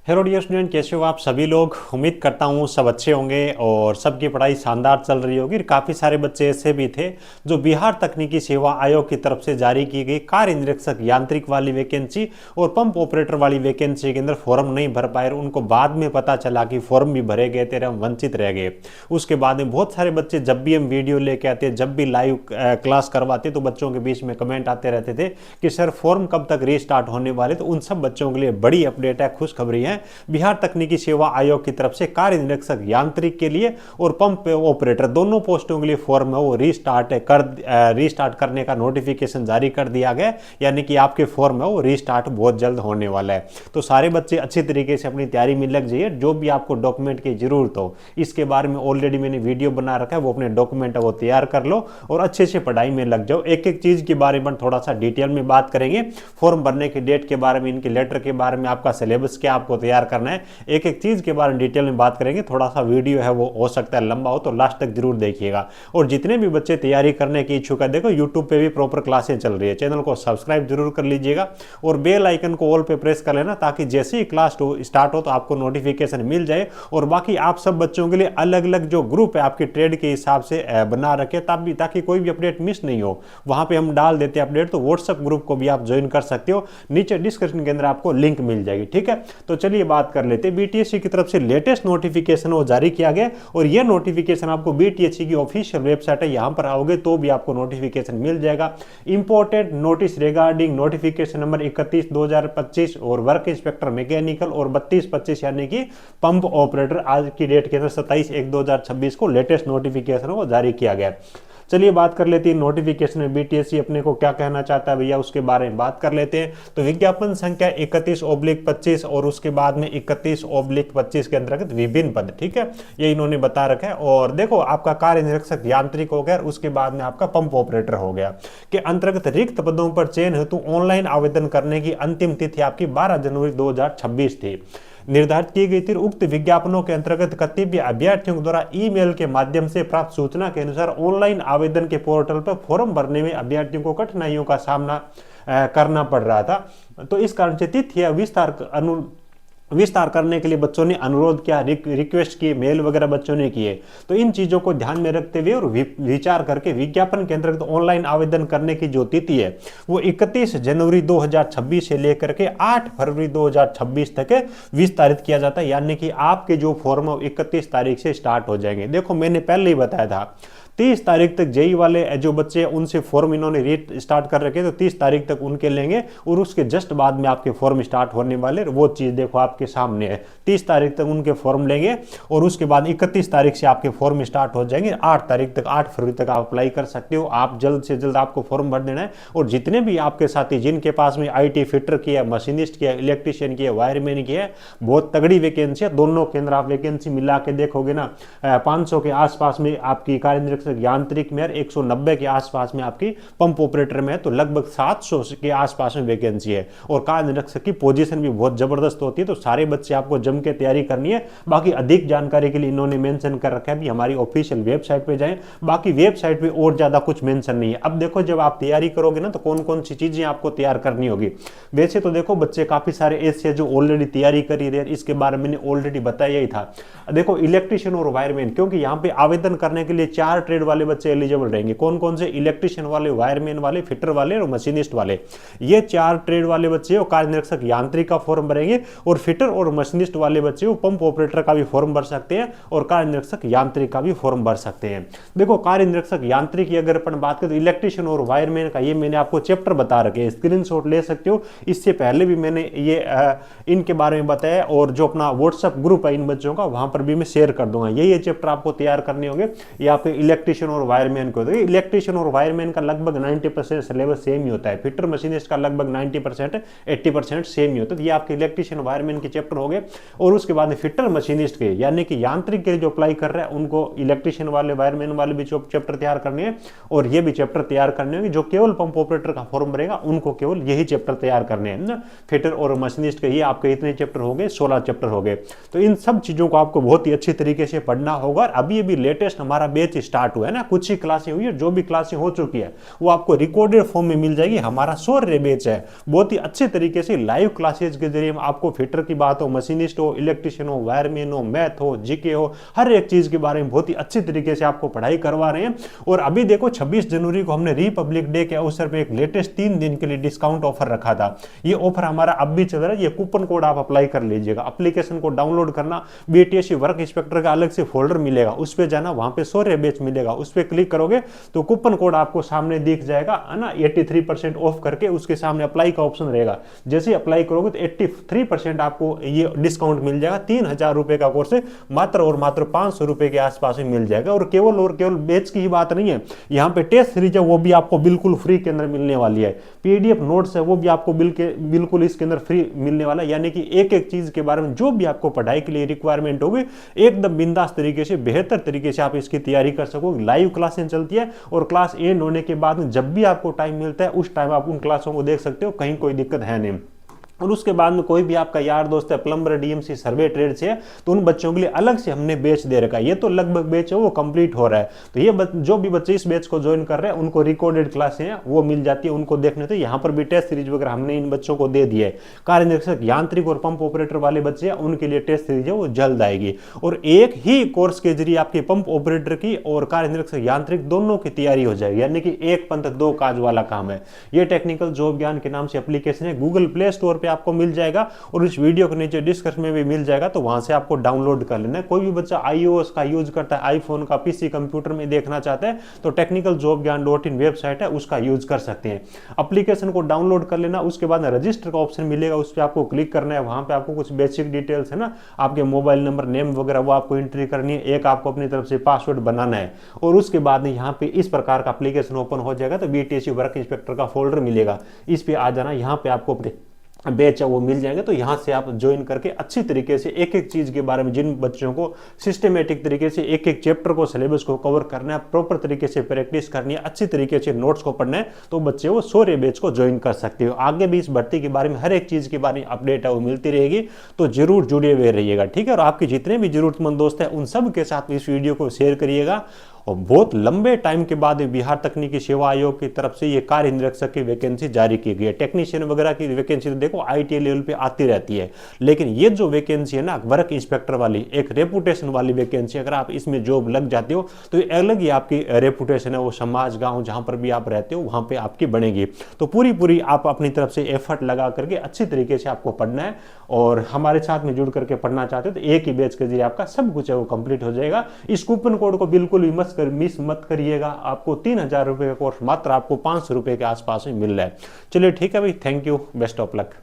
Hello dear student, कैसे हो आप सभी लोग। उम्मीद करता हूँ सब अच्छे होंगे और सबकी पढ़ाई शानदार चल रही होगी। काफ़ी सारे बच्चे ऐसे भी थे जो बिहार तकनीकी सेवा आयोग की तरफ से जारी की गई कार्य निरीक्षक यांत्रिक वाली वैकेंसी और पंप ऑपरेटर वाली वैकेंसी के अंदर फॉर्म नहीं भर पाए। उनको बाद में पता चला कि फॉर्म भी भरे गए थे, हम वंचित रह गए। उसके बाद में बहुत सारे बच्चे जब भी हम वीडियो लेके आते, जब भी लाइव क्लास करवाते, तो बच्चों के बीच में कमेंट आते रहते थे कि सर फॉर्म कब तक रीस्टार्ट होने वाले। तो उन सब बच्चों के लिए बड़ी अपडेट है, खुशखबरी है। बिहार तकनीकी सेवा आयोग की तरफ से कार्य निरीक्षक यांत्रिक के लिए और पंप ऑपरेटर दोनों पोस्टों के लिए फॉर्म है वो रीस्टार्ट करने का नोटिफिकेशन जारी कर दिया गया। यानी कि आपके फॉर्म है वो रीस्टार्ट बहुत जल्द होने वाला है। तो सारे बच्चे अच्छी तरीके से अपनी तैयारी में लग जाइए। जो भी आपको डॉक्यूमेंट की जरूरत हो, इसके बारे में ऑलरेडी मैंने वीडियो बना रखा है, वो अपने डॉक्यूमेंट है वो तैयार कर लो और अच्छे से पढ़ाई में लग जाओ। एक एक चीज के बारे में थोड़ा सा डिटेल में बात करेंगे। फॉर्म भरने की डेट के बारे में, इनके लेटर के बारे में, आपका सिलेबस क्या आपको तैयार करना है, एक एक चीज के बारे में डिटेल में बात करेंगे। थोड़ा सा वीडियो है वो हो सकता है लंबा हो, तो लास्ट तक जरूर देखिएगा। और जितने भी बच्चे तैयारी करने की इच्छुक है, देखो यूट्यूब पे भी प्रॉपर क्लासें चल रही है, चैनल को सब्सक्राइब जरूर कर लीजिएगा और बेल आइकन को ऑल पे प्रेस कर लेना, ताकि जैसे ही क्लास स्टार्ट हो तो आपको नोटिफिकेशन मिल जाए। और बाकी आप सब बच्चों के लिए अलग अलग जो ग्रुप है आपकी ट्रेड के हिसाब से बना रखे, ताकि कोई भी अपडेट मिस नहीं हो। वहां पे हम डाल देते हैं अपडेट, तो व्हाट्सएप ग्रुप को भी आप ज्वाइन कर सकते हो। नीचे डिस्क्रिप्शन के अंदर आपको लिंक मिल जाएगी, ठीक है। तो चलिए बात कर लेते हैं। बीटीएससी की तरफ से लेटेस्ट नोटिफिकेशन वो जारी किया गया और ये नोटिफिकेशन आपको बीटीएससी की ऑफिशियल वेबसाइट है, यहां पर आओगे तो भी आपको नोटिफिकेशन मिल जाएगा। Important notice regarding notification number 31/2025 और वर्क इंस्पेक्टर मैकेनिकल और 32/25 यानी कि पंप ऑपरेटर आज की डेट के अंदर 27/1/2026 को लेटेस्ट नोटिफिकेशन वो जारी किया गया। चलिए बात कर लेते हैं नोटिफिकेशन में बीटीएससी अपने को क्या कहना चाहता है भैया, उसके बारे में बात कर लेते हैं। तो विज्ञापन संख्या 31/25 और उसके बाद में 31/25 के अंतर्गत विभिन्न पद, ठीक है, ये इन्होंने बता रखा है। और देखो आपका कार्य निरीक्षक यांत्रिक हो गया, उसके बाद में आपका पंप ऑपरेटर हो गया के अंतर्गत रिक्त पदों पर चयन हेतु ऑनलाइन आवेदन करने की अंतिम तिथि आपकी 12 जनवरी 2026 थी। निर्धारित की गई थी। उक्त विज्ञापनों के अंतर्गत कर्तव्य अभ्यर्थियों द्वारा ईमेल के माध्यम से प्राप्त सूचना के अनुसार ऑनलाइन आवेदन के पोर्टल पर फॉर्म भरने में अभ्यर्थियों को कठिनाइयों का सामना करना पड़ रहा था। तो इस कारण से तिथि विस्तार करने के लिए बच्चों ने अनुरोध किया, रिक्वेस्ट किए, मेल वगैरह बच्चों ने किए। तो इन चीजों को ध्यान में रखते हुए और विचार करके विज्ञापन के अंतर्गत ऑनलाइन आवेदन करने की जो तिथि है वो 31 जनवरी 2026 से लेकर के 8 फरवरी 2026 तक विस्तारित किया जाता है। यानी कि आपके जो फॉर्म है 31 तारीख से स्टार्ट हो जाएंगे। देखो मैंने पहले ही बताया था 30 तारीख तक जेई वाले जो बच्चे उनसे फॉर्म इन्होंने रीड स्टार्ट कर रखे, तो 30 तारीख तक उनके लेंगे और उसके जस्ट बाद में आपके फॉर्म स्टार्ट होने वाले। वो चीज़ देखो आपके सामने है, 30 तारीख तक उनके फॉर्म लेंगे और उसके बाद 31 तारीख से आपके फॉर्म स्टार्ट हो जाएंगे। 8 तारीख तक, 8 फरवरी तक आप अप्लाई कर सकते हो। आप जल्द से जल्द आपको फॉर्म भर देना है। और जितने भी आपके साथी जिनके पास में IT फिटर किया, मशीनिस्ट किया, इलेक्ट्रीशियन किया, वायरमैन किया, बहुत तगड़ी वैकेंसी है। दोनों केंद्र आप वैकेंसी मिला के देखोगे ना, 500 के आसपास में आपकी कार्य यांत्रिक में, 190 के आसपास में आपकी पंप ऑपरेटर में है, तो लगभग 700 के आसपास में वैकेंसी है। और कार्य निरीक्षक की पोजीशन भी बहुत जबरदस्त होती है। तो सारे बच्चे आपको जम के तैयारी करनी है। बाकी अधिक जानकारी के लिए इन्होंने मेंशन कर रखा है भी हमारी ऑफिशियल वेबसाइट पे जाएं। बाकी वेबसाइट पे और ज्यादा कुछ मेंशन नहीं है। अब देखो जब आप तैयारी करोगे ना, तो कौन कौन सी चीजें आपको तैयार करनी होगी। वैसे तो देखो बच्चे काफी सारे ऐसे जो ऑलरेडी तैयारी कर रहे हैं, इसके बारे में मैंने ऑलरेडी बताया ही था। देखो इलेक्ट्रीशियन और वायरमैन, क्योंकि यहाँ पे आवेदन करने के लिए 4 ट्रेड वाले बच्चे एलिजिबल रहेंगे। कौन कौन से? इलेक्ट्रीशियन वाले, वायरमैन वाले, फिटर वाले और मशीनिस्ट वाले। ये 4 ट्रेड वाले बच्चे कार्य निरीक्षक यांत्रिक का फॉर्म भरेंगे और फिटर और मशीनिस्ट वाले बच्चे पंप ऑपरेटर का भी फॉर्म भर सकते हैं और कार्य निरीक्षक यांत्रिक का भी फॉर्म भर सकते हैं। देखो कार्य निरीक्षक यांत्रिक की अगर अपन बात करें तो इलेक्ट्रीशियन और वायरमैन का ये मैंने आपको चैप्टर बता रखे, स्क्रीनशॉट ले सकते हो। इससे पहले भी मैंने ये इनके बारे में बताया और जो अपना व्हाट्सएप ग्रुप है इन बच्चों का, वहां पर भी मैं शेयर कर दूंगा। ये चैप्टर आपको तैयार करने होंगे। ये आपके इलेक्ट्रीशियन और वायरमैन को, इलेक्ट्रीशियन और वायरमैन का लगभग 90% सिलेबस सेम ही होता है। फिटर मशीनिस्ट का लगभग 90% 80% सेम ही होता है। ये आपके इलेक्ट्रीशियन वायरमैन के चैप्टर हो गए। और उसके बाद फिटर मशीनिस्ट के, यानी कि यांत्रिक के जो अप्लाई कर रहे हैं उनको इलेक्ट्रीशियन वाले, वायरमैन वाले भी चैप्टर तैयार करने हैं और ये भी चैप्टर तैयार करने होंगे। जो केवल पंप ऑपरेटर का फॉर्म भरेगा उनको केवल यही चैप्टर तैयार करने हैं ना। फिटर और मशीनिस्ट के ये आपके इतने चैप्टर हो गए, 16 चैप्टर हो गए। तो इन सब चीजों को आपको बहुत ही अच्छी तरीके से पढ़ना होगा। अभी लेटेस्ट हमारा बैच स्टार्ट स्टार्ट हुआ है ना, कुछ ही क्लासें हुई है, जो भी क्लासें हो चुकी है वो आपको रिकॉर्डेड फॉर्म में मिल जाएगी। हमारा 100 बैच है, बहुत ही अच्छे तरीके से लाइव क्लासेज के जरिए आपको फिटर की बात हो, मशीनिस्ट हो, इलेक्ट्रिशियन हो, वायरमैन हो, मैथ हो, जीके हो, हर एक चीज के बारे में बहुत ही अच्छे तरीके से आपको पढ़ाई करवा रहे हैं। और अभी देखो 26 जनवरी को हमने रिपब्लिक डे के अवसर पर एक लेटेस्ट 3 दिन के लिए डिस्काउंट ऑफर रखा था। ये ऑफर हमारा अब भी चल रहा है। ये कूपन कोड आप अप्लाई कर लीजिएगा। एप्लीकेशन को डाउनलोड करना, बीटीएससी वर्क इंस्पेक्टर का अलग से फोल्डर मिलेगा, उस पर जाना, वहां पे 100 बैच मिलेगा, उस पर क्लिक करोगे तो कूपन कोड आपको सामने दिख जाएगा, है ना, 83% ऑफ करके उसके सामने अप्लाई का ऑप्शन रहेगा। जैसे अप्लाई करोगे तो 83% आपको ये डिस्काउंट मिल जाएगा। 3000 रुपए का कोर्स है, मात्र और मात्र 500 रुपए के आसपास में मिल जाएगा। और केवल बैच की ही बात नहीं है, यहाँ पे टेस्ट सीरीज है वो भी आपको बिल्कुल फ्री के अंदर मिलने वाली है। पीडीएफ नोट्स है वो भी आपको बिल्कुल इसके अंदर फ्री मिलने वाला है। यानी कि एक एक चीज के बारे में जो भी आपको पढ़ाई के लिए रिक्वायरमेंट होगी, एकदम बिंदास तरीके से, बेहतर तरीके से आप इसकी तैयारी कर सकोगे। लाइव क्लासें चलती है और क्लास एंड होने के बाद जब भी आपको टाइम मिलता है उस टाइम आप उन क्लासों को देख सकते हो, कहीं कोई दिक्कत है नहीं। और उसके बाद में कोई भी आपका यार दोस्त है प्लम्बर, डीएमसी, सर्वे ट्रेड से है, तो उन बच्चों के लिए अलग से हमने बैच दे रखा है। ये तो लगभग बैच है वो कंप्लीट हो रहा है, तो ये जो भी बच्चे इस बैच को ज्वाइन कर रहे हैं उनको रिकॉर्डेड क्लासें हैं वो मिल जाती है उनको देखने। तो यहाँ पर भी टेस्ट सीरीज वगैरह हमने इन बच्चों को दे दिया है। कार्य निरीक्षक, यांत्रिक और पंप ऑपरेटर वाले बच्चे हैं उनके लिए टेस्ट सीरीज है वो जल्द आएगी। और एक ही कोर्स के जरिए आपके पंप ऑपरेटर की और कार्य निरीक्षक यांत्रिक दोनों की तैयारी हो जाएगी। यानी कि एक पंथ दो काज वाला काम है। ये टेक्निकल जॉब ज्ञान के नाम से एप्लीकेशन है, गूगल प्ले स्टोर पर आपको मिल जाएगा और इस वीडियो के नीचे डिस्क्रिप्शन में भी मिल जाएगा, तो वहां से आपको डाउनलोड कर लेना है। कोई भी बच्चा आईओएस का यूज करता है, आईफोन का, पीसी कंप्यूटर में देखना चाहता है तो टेक्निकल जॉब ज्ञान .in वेबसाइट है उसका यूज कर सकते हैं। एप्लीकेशन को डाउनलोड कर लेना, उसके बाद रजिस्टर का ऑप्शन मिलेगा, उस पर आपको क्लिक करना है। वहां पे आपको कुछ बेसिक डिटेल्स है ना, आपके मोबाइल नंबर, नेम वगैरह वो आपको एंट्री करनी है। एक आपको अपनी तरफ से पासवर्ड बनाना है और उसके बाद यहाँ पे इस प्रकार का एप्लीकेशन ओपन हो जाएगा। तो बीटीएससी वर्क इंस्पेक्टर का फोल्डर मिलेगा, इस पे आ जाना, यहाँ पे आपको बैच है वो मिल जाएंगे। तो यहाँ से आप ज्वाइन करके अच्छी तरीके से एक एक चीज के बारे में, जिन बच्चों को सिस्टमेटिक तरीके से एक एक चैप्टर को, सिलेबस को कवर करना है, प्रॉपर तरीके से प्रैक्टिस करनी है, अच्छी तरीके से नोट्स को पढ़ना है, तो बच्चे वो 100 बैच को ज्वाइन कर सकते हो। आगे भी इस भर्ती के बारे में, हर एक चीज के बारे में अपडेट है वो मिलती रहेगी, तो जरूर जुड़े हुए रहिएगा, ठीक है। और आपके जितने भी जरूरतमंद दोस्त हैं उन सब के साथ इस वीडियो को शेयर करिएगा। और बहुत लंबे टाइम के बाद बिहार तकनीकी सेवा आयोग की तरफ से ये कार्य निरीक्षक की वैकेंसी जारी की गई है। टेक्नीशियन वगैरह की वैकेंसी तो देखो आईटीआई लेवल पे आती रहती है, लेकिन ये जो वैकेंसी है ना वर्क इंस्पेक्टर वाली, एक रेपुटेशन वाली वैकेंसी, अगर आप इसमें जॉब लग जाते हो तो ये अलग ही आपकी रेपुटेशन है, वो समाज, गाँव जहाँ पर भी आप रहते हो वहाँ पर आपकी बनेगी। तो पूरी आप अपनी तरफ से एफर्ट लगा करके अच्छी तरीके से आपको पढ़ना है और हमारे साथ में जुड़ करके पढ़ना चाहते हो तो एक ही बैच के जरिए आपका सब कुछ है वो कंप्लीट हो जाएगा। इस कूपन कोड को बिल्कुल भी मिस मत करिएगा। आपको 3000 रुपए का कोर्स मात्र आपको 500 रुपए के आसपास में मिल रहा है। चलिए ठीक है भाई, thank you, best of luck.